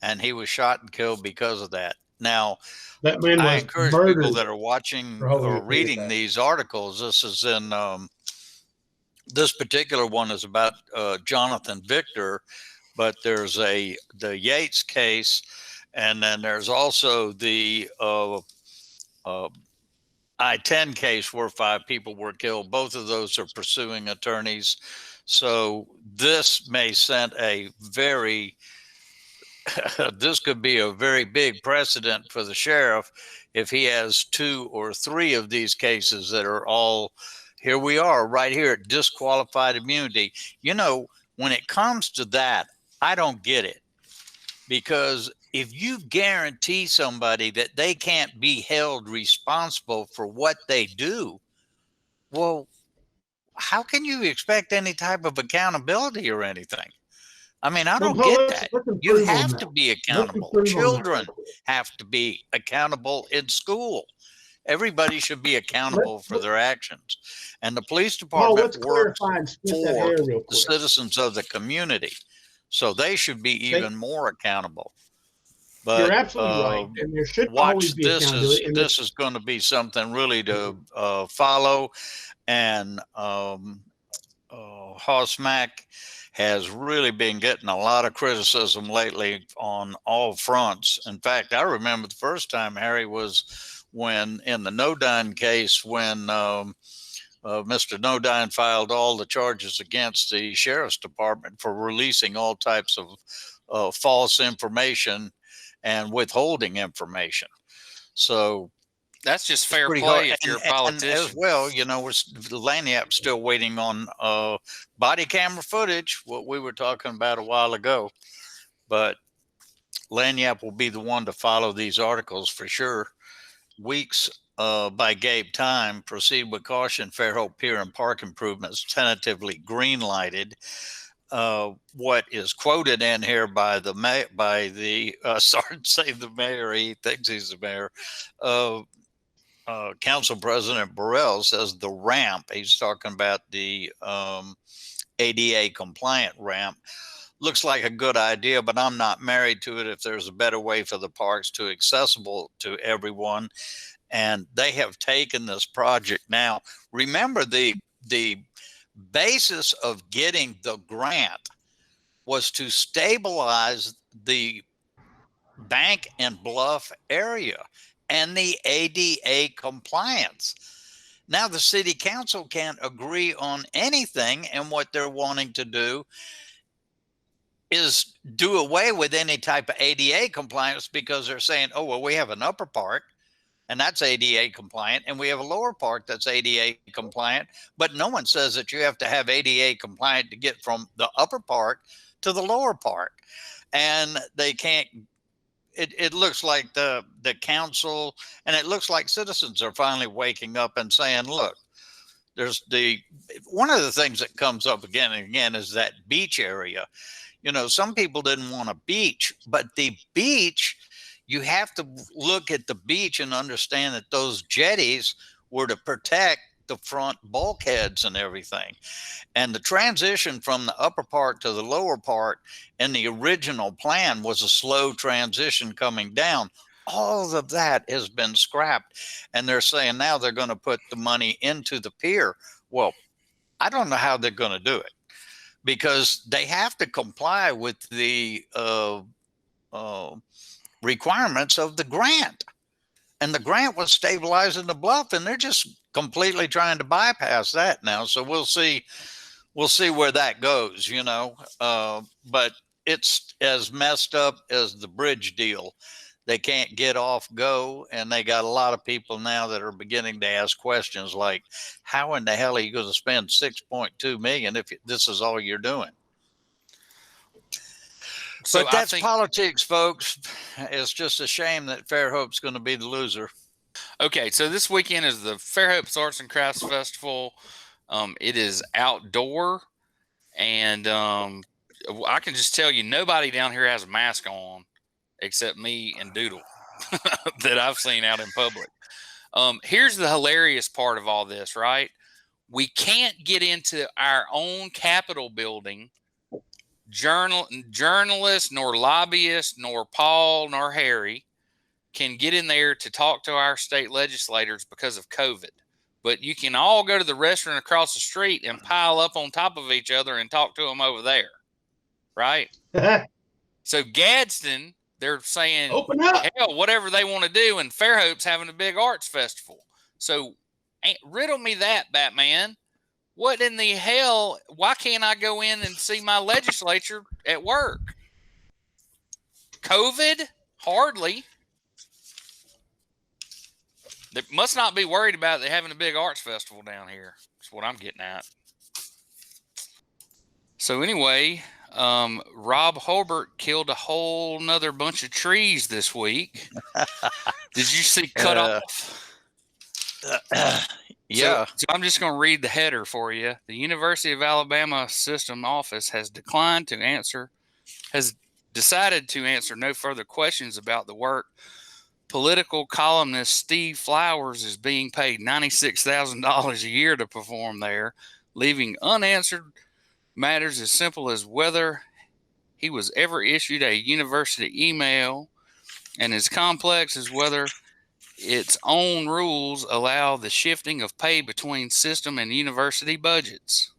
G: and he was shot and killed because of that. Now,
F: that man
G: I encourage people that are watching or reading these articles. This is in this particular one is about Jonathan Victor, but there's the Yates case, and then there's also the I-10 case where 5 people were killed. Both of those are pursuing attorneys. So this may send a very this could be a very big precedent for the sheriff if he has 2 or 3 of these cases that are all, here we are right here at disqualified immunity. You know, when it comes to that, I don't get it, because if you guarantee somebody that they can't be held responsible for what they do, well, how can you expect any type of accountability or anything? I mean, I
F: Well,
G: don't
F: Paul,
G: get
F: let's
G: that. You
F: improve on
G: have
F: that.
G: to be
F: Let's
G: accountable.
F: improve on that.
G: Children have to be accountable in school. Everybody should be accountable for their actions. And the police
F: Paul,
G: department
F: let's
G: works
F: clarify and split that
G: for
F: hair real
G: the
F: quick.
G: citizens of the community. So they should be even more accountable. But
F: You're absolutely right. And there should
G: watch,
F: always be accountability. And
G: this is going to be something really to follow. And Hosmack has really been getting a lot of criticism lately on all fronts. In fact, I remember the first time, Harry, was when in the Nodine case, when Mr. Nodine filed all the charges against the sheriff's department for releasing all types of false information and withholding information. So
I: that's just fair play if you're a politician.
G: And as well, you know, Lanyap's still waiting on body camera footage, what we were talking about a while ago. But Lanyap will be the one to follow these articles for sure. Weeks by Gabe Time, proceed with caution. Fairhope Pier and Park improvements tentatively green lighted. What is quoted in here by the sorry to say the mayor, he thinks he's the mayor. Council President Burrell says the ramp, he's talking about the ADA compliant ramp, looks like a good idea, but I'm not married to it if there's a better way for the parks to accessible to everyone. And they have taken this project now. Remember, the basis of getting the grant was to stabilize the Bank and Bluff area and the ADA compliance. Now the city council can't agree on anything, and what they're wanting to do is do away with any type of ADA compliance because they're saying, oh, well, we have an upper park and that's ADA compliant, and we have a lower park that's ADA compliant, but no one says that you have to have ADA compliant to get from the upper park to the lower park. And they can't. It looks like the council, and it looks like citizens are finally waking up and saying, look, there's one of the things that comes up again and again is that beach area. You know, some people didn't want a beach, but the beach, you have to look at the beach and understand that those jetties were to protect the front bulkheads and everything. And the transition from the upper part to the lower part in the original plan was a slow transition coming down. All of that has been scrapped. And they're saying now they're going to put the money into the pier. Well, I don't know how they're going to do it because they have to comply with the requirements of the grant. And the grant was stabilizing the bluff, and they're just completely trying to bypass that now. So we'll see where that goes, you know. But it's as messed up as the bridge deal. They can't get off go, and they got a lot of people now that are beginning to ask questions like, how in the hell are you going to spend $6.2 million if this is all you're doing? So but that's politics, folks. It's just a shame that Fairhope's going to be the loser.
I: Okay, so this weekend is the Fairhope Arts and Crafts Festival. It is outdoor, and I can just tell you, nobody down here has a mask on except me and Doodle that I've seen out in public. Here's the hilarious part of all this, right? We can't get into our own Capitol building. Journalists, nor lobbyists, nor Paul, nor Harry can get in there to talk to our state legislators because of COVID. But you can all go to the restaurant across the street and pile up on top of each other and talk to them over there, right? So Gadsden, they're saying, open up, hell, whatever they want to do, and Fairhope's having a big arts festival. So riddle me that, Batman. What in the hell? Why can't I go in and see my legislature at work? COVID? Hardly. They must not be worried about they having a big arts festival down here. That's what I'm getting at. So anyway, Rob Hobart killed a whole nother bunch of trees this week. Did you see cut off?
G: Yeah.
I: So I'm just going to read the header for you. The University of Alabama System Office has decided to answer no further questions about the work. Political columnist Steve Flowers is being paid $96,000 a year to perform there, leaving unanswered matters as simple as whether he was ever issued a university email, and as complex as whether its own rules allow the shifting of pay between system and university budgets.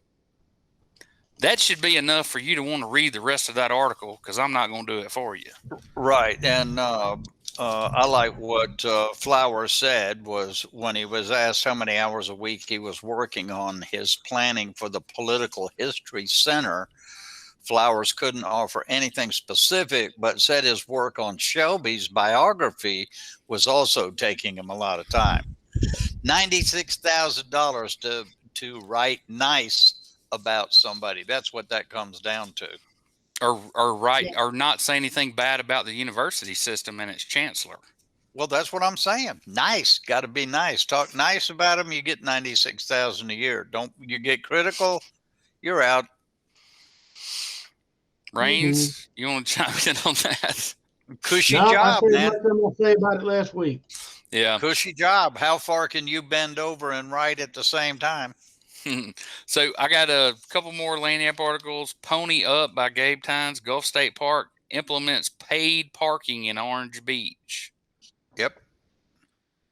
I: That should be enough for you to want to read the rest of that article, because I'm not going to do it for you.
G: Right. And I like what Flowers said was when he was asked how many hours a week he was working on his planning for the Political History Center. Flowers couldn't offer anything specific, but said his work on Shelby's biography was also taking him a lot of time. $96,000 to write nice about somebody. That's what that comes down to.
I: Or not say anything bad about the university system and its chancellor.
G: Well, that's what I'm saying. Nice, got to be nice. Talk nice about them. You get $96,000 a year. Don't you get critical? You're out.
I: Rains, you want to chime in on that?
G: Cushy
F: No,
G: job,
F: I said
G: man.
F: what I'm going to say about it last week.
I: Yeah.
G: Cushy job. How far can you bend over and write at the same time?
I: So I got a couple more Lanyap articles. Pony Up by Gabe Tynes. Gulf State Park implements paid parking in Orange Beach.
G: Yep.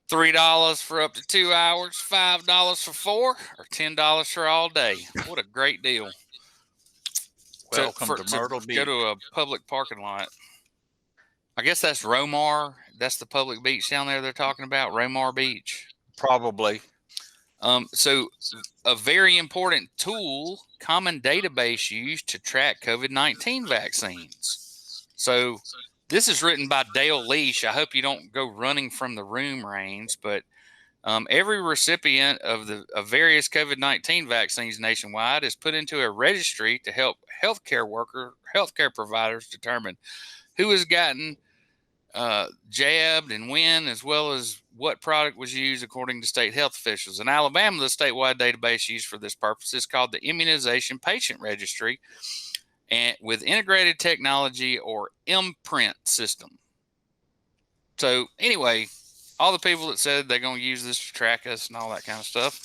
I: $3 for up to 2 hours, $5 for 4, or $10 for all day. What a great deal.
G: Welcome to Myrtle Beach.
I: Go to a public parking lot. I guess that's Romar. That's the public beach down there they're talking about, Romar Beach.
G: Probably.
I: So a very important tool, common database used to track COVID-19 vaccines. So this is written by Dale Leash. I hope you don't go running from the room, Rains, but every recipient of various COVID-19 vaccines nationwide is put into a registry to help healthcare providers determine who has gotten jabbed and when, as well as what product was used according to state health officials. In Alabama, the statewide database used for this purpose is called the Immunization Patient Registry, and with integrated technology, or imprint system. So anyway, all the people that said they're going to use this to track us and all that kind of stuff,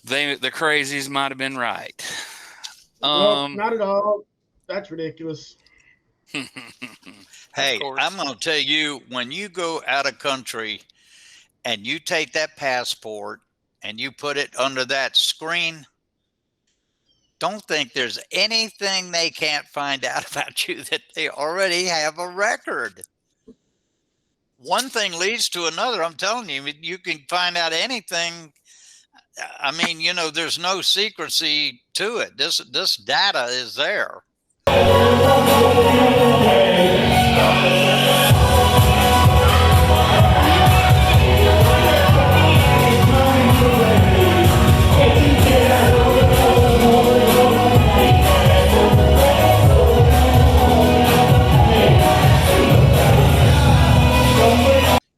I: the crazies might have been right.
F: Well, not at all. That's ridiculous.
G: Hey, I'm going to tell you, when you go out of country and you take that passport and you put it under that screen, don't think there's anything they can't find out about you that they already have a record. One thing leads to another. I'm telling you, you can find out anything. I mean, you know, there's no secrecy to it. This data is there.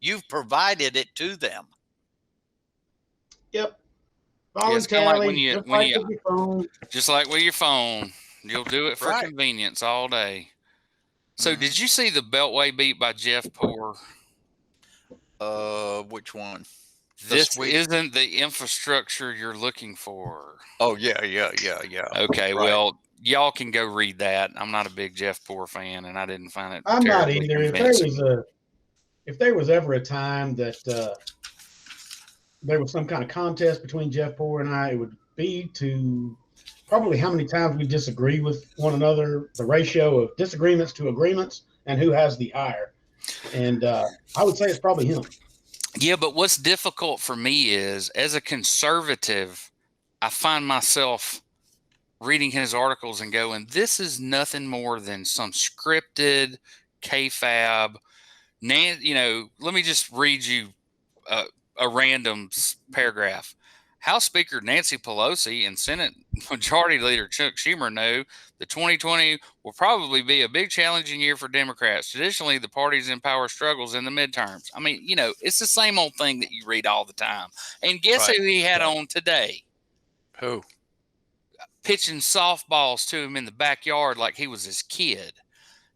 G: You've provided it to them.
F: Yep.
I: Yeah, it's kinda like when
F: Voluntarily,
I: you-
F: just
I: when
F: like
I: you-
F: with your phone.
I: Just like with your phone, you'll do it for
G: Right.
I: convenience all day. So did you see the Beltway beat by Jeff Poor?
G: Which one?
I: This
G: week?
I: isn't the infrastructure you're looking for.
G: Oh, yeah.
I: Okay,
G: Right.
I: well, y'all can go read that. I'm not a big Jeff Poor fan, and I didn't find it
F: I'm not
I: terribly
F: either.
I: convincing.
F: If there was ever a time that there was some kind of contest between Jeff Poor and I, it would be to probably how many times we disagree with one another, the ratio of disagreements to agreements, and who has the higher. And I would say it's probably him.
I: Yeah, but what's difficult for me is, as a conservative, I find myself reading his articles and going, this is nothing more than some scripted KFAB. You know, let me just read you a random paragraph. House Speaker Nancy Pelosi and Senate Majority Leader Chuck Schumer know that 2020 will probably be a big challenging year for Democrats. Traditionally, the parties in power struggles in the midterms. I mean, you know, it's the same old thing that you read all the time. And guess who he had on today?
G: Who?
I: Pitching softballs to him in the backyard like he was his kid.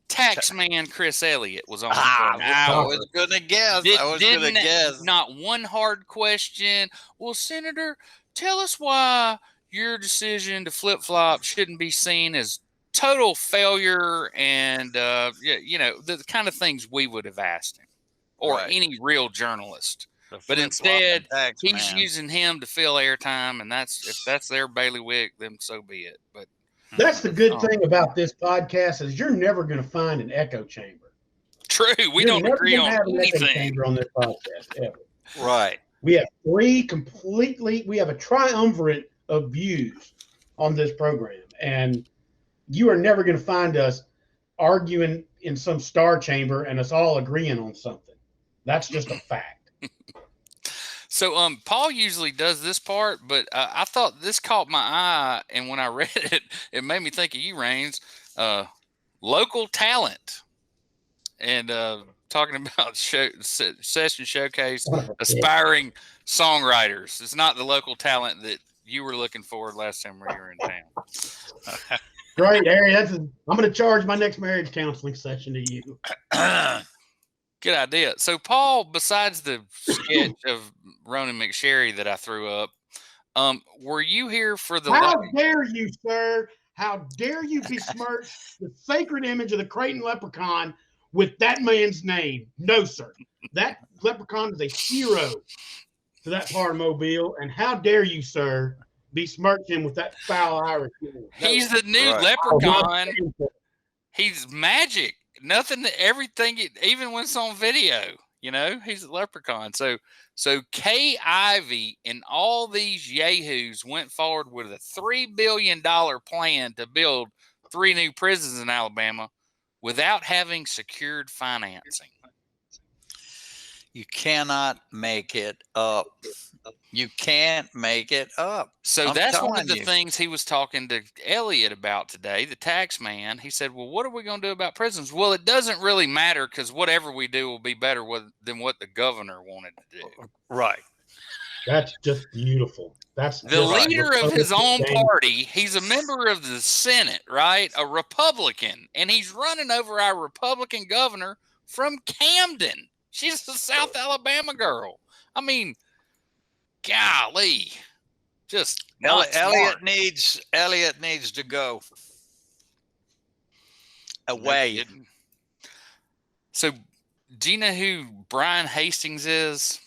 I: Taxman Chris Elliott was on.
G: I was gonna guess.
I: Not one hard question. Well, Senator, tell us why your decision to flip flop shouldn't be seen as total failure, and you know, the kind of things we would have asked him, or any real journalist. But instead, he's using him to fill airtime, and if that's their bailiwick, then so be it. But
F: that's the good thing about this podcast is you're never going to find an echo chamber.
I: True, we don't agree on anything
F: on this podcast ever.
G: Right.
F: We have we have a triumvirate of views on this program, and you are never going to find us arguing in some star chamber and us all agreeing on something. That's just a fact.
I: So, Paul usually does this part, but I thought this caught my eye, and when I read it, it made me think of you, Rains. Local talent, and talking about session showcase aspiring songwriters. It's not the local talent that you were looking for last time we were in town.
F: Great, Harry. I'm going to charge my next marriage counseling session to you.
I: Good idea. So, Paul, besides the sketch of Ronan McSherry that I threw up, were you here for the...
F: How dare you, sir? How dare you besmirch the sacred image of the Creighton leprechaun with that man's name? No, sir. That leprechaun is a hero to that part of Mobile, and how dare you, sir, besmirch him with that foul Irish name?
I: He's the new leprechaun. He's magic. Nothing, everything, even when it's on video, you know, he's a leprechaun. So Kay Ivey and all these yahoos went forward with a $3 billion plan to build 3 new prisons in Alabama without having secured financing.
G: You cannot make it up. You can't make it up.
I: So that's one of the things he was talking to Elliott about today, the tax man. He said, well, what are we going to do about prisons? Well, it doesn't really matter because whatever we do will be better than what the governor wanted to do.
G: Right.
F: That's just beautiful. That's
I: the leader of his own party. He's a member of the Senate, right? A Republican. And he's running over our Republican governor from Camden. She's a South Alabama girl. I mean, golly, just
G: Elliott needs to go away.
I: So, do you know who Brian Hastings is?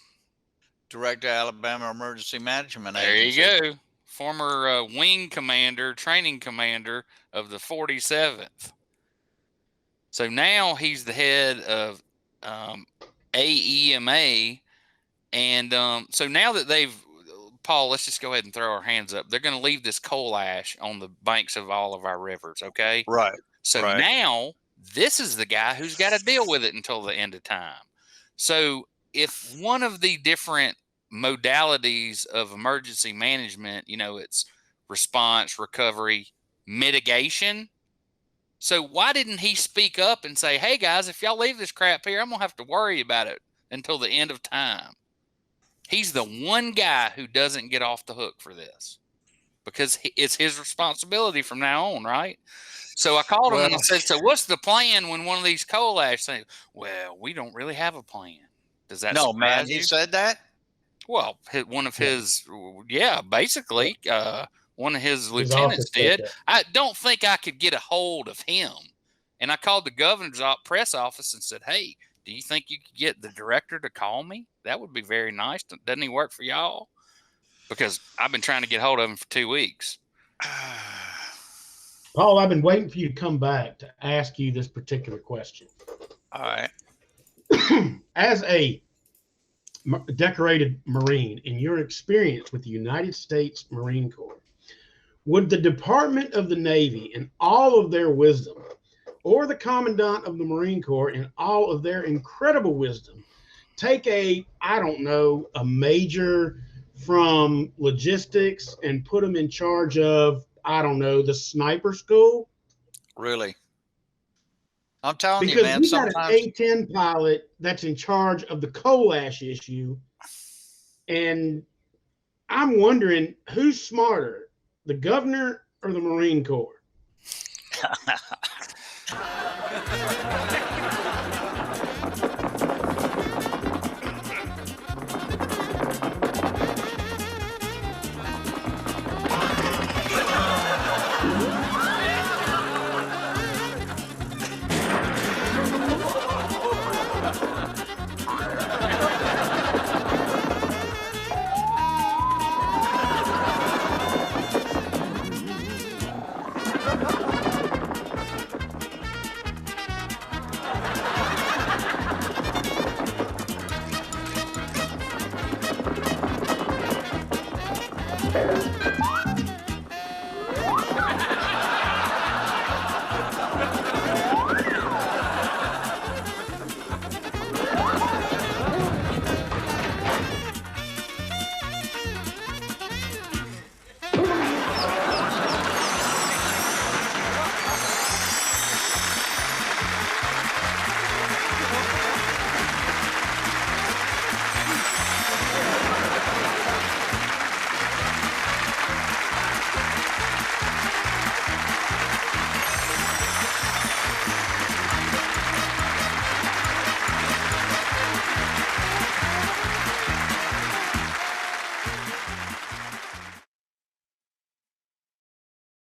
G: Director of Alabama Emergency Management
I: Agency. There you go. Former wing commander, training commander of the 47th. So now he's the head of AEMA, and so now that Paul, let's just go ahead and throw our hands up. They're going to leave this coal ash on the banks of all of our rivers, okay?
G: Right.
I: So now this is the guy who's got to deal with it until the end of time. So if one of the different modalities of emergency management, you know, it's response, recovery, mitigation. So why didn't he speak up and say, hey, guys, if y'all leave this crap here, I'm going to have to worry about it until the end of time? He's the one guy who doesn't get off the hook for this because it's his responsibility from now on, right? So I called him and I said, so what's the plan when one of these coal ash things? Well, we don't really have a plan. Does that
G: No, man, he said that?
I: Well, one of his, basically, one of his lieutenants did. I don't think I could get a hold of him. And I called the governor's press office and said, hey, do you think you could get the director to call me? That would be very nice. Doesn't he work for y'all? Because I've been trying to get hold of him for 2 weeks.
F: Paul, I've been waiting for you to come back to ask you this particular question.
G: All right.
F: As a decorated Marine, in your experience with the United States Marine Corps, would the Department of the Navy, in all of their wisdom, or the Commandant of the Marine Corps, in all of their incredible wisdom, take a major from logistics and put them in charge of, I don't know, the sniper school?
G: Really. I'm telling you,
F: Because
G: man,
F: we got an
G: sometimes
F: A-10 pilot that's in charge of the coal ash issue. And I'm wondering who's smarter, the governor or the Marine Corps?